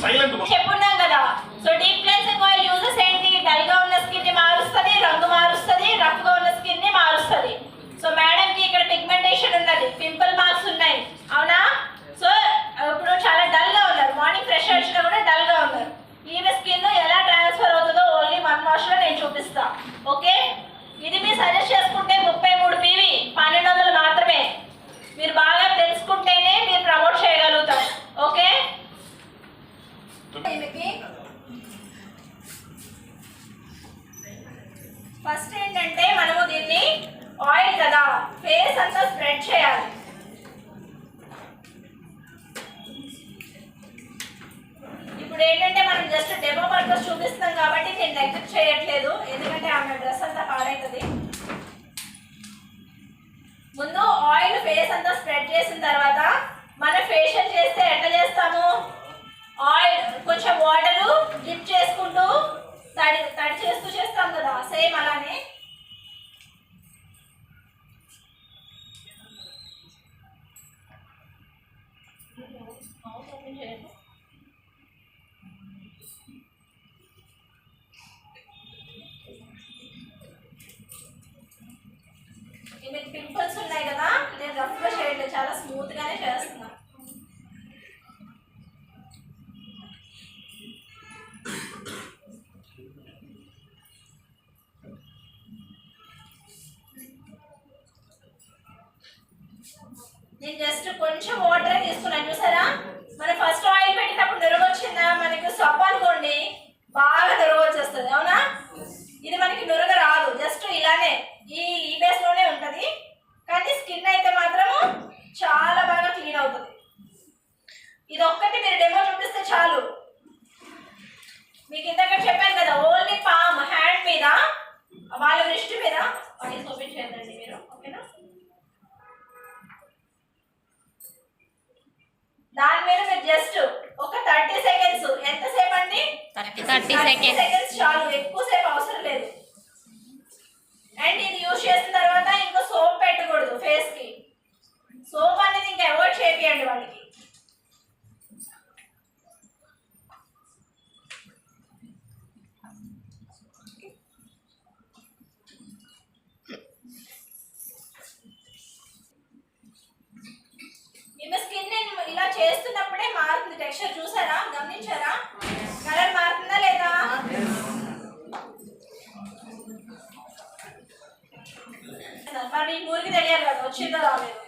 చెప్పున్నాం కదా. So deep cleansing oil uses ఏంటి? Dull గా ఉన్న స్కిన్ ని మారుస్తుంది, రంగు మారుస్తుంది, రఫ్ గా ఉన్న స్కిన్ ని మారుస్తుంది. సో మేడం కి ఇక్కడ పిగ్మెంటేషన్ ఉన్నది, పింపుల్ మార్క్స్ ఉన్నాయి, అవునా? సో ఇప్పుడు చాలా డల్ గా ఉన్నారు, మార్నింగ్ ఫ్రెష్ వచ్చినా కూడా డల్ గా ఉన్నారు. ఈ స్కిన్ ఎలా ట్రాన్స్ఫర్ అవుతుందో ఓన్లీ 1 వాష్ లో నేను చూపిస్తా. ఓకే, ఇది మీరు సజెస్ట్ చేసుకుంటే 33 PV 1200 మాత్రమే. మీరు బాగా తెలుసుకుంటేనే మీరు ప్రమోట్ చేయగలుగుతారు. ఓకే, ఫస్ట్ ఏంటంటే మనము దీన్ని ఆయిల్ కదా ఫేస్ అంతా స్ప్రెడ్ చేయాలి. ఇప్పుడు ఏంటంటే మనం జస్ట్ డెమో పర్పస్ చూపిస్తాం కాబట్టి నేను నెగ్లెక్ట్ చేయట్లేదు, ఎందుకంటే ఆమె డ్రెస్ అంతా పాడైతుంది. ముందు ఆయిల్ ఫేస్ అంతా స్ప్రెడ్ చేసిన తర్వాత మనం ఫేషియల్ చేస్తే ఎట్లా చేస్తాము? ఆయిల్ కొంచెం వాటర్ డిప్ చేసుకుంటూ తడి చేస్తూ చేస్తాం కదా, సేమ్ అలానే మీకు పింపుల్స్ ఉన్నాయి కదా, నేను రఫ్గా చేయట్లేదు, చాలా స్మూత్ గానే చేస్తున్నా. నేను జస్ట్ కొంచెం వాటర్ తీసుకున్నాను, చూసారా? మనం ఫస్ట్ ఆయిల్ పెట్టినప్పుడు నురుగు వచ్చిందా? మనకి సబ్బు అనుకోండి బాగా నురుగు వచ్చేస్తుంది, అవునా? ఇది మనకి నురుగ రాదు, జస్ట్ ఇలానే ఈ బేస్ లోనే ఉంటుంది, కానీ స్కిన్ అయితే మాత్రము చాలా బాగా క్లీన్ అవుతుంది. ఇది ఒక్కటి మీరు డెమో చూపిస్తే చాలు. మీకు ఇంతక చెప్పాను కదా, ఓన్లీ పామ్ హ్యాండ్ మీద, వాళ్ళ దృష్టి మీద ఆయిల్ చూపించండి మీరు, ఓకేనా? దాని మీద మీరు జస్ట్ ఒక 30 సెకండ్స్, ఎంతసేపు అండి? 30 సెకండ్స్ చాలు, ఎక్కువసేపు అవసరం లేదు. అండ్ ఇది యూజ్ చేసిన తర్వాత ఇంకా సోప్ పెట్టకూడదు ఫేస్ కి, సోప్ అనేది ఇంకా అవాయిడ్ చేయండి వాళ్ళకి. మీ స్కిన్ ఇలా చేస్తున్నప్పుడే మారుతుంది టెక్స్చర్, చూసారా? గమనించారా? కలర్ మారుతుందా లేదా? మరి ఊరికి తెలియాలి కదా వచ్చిందో రాలేదు.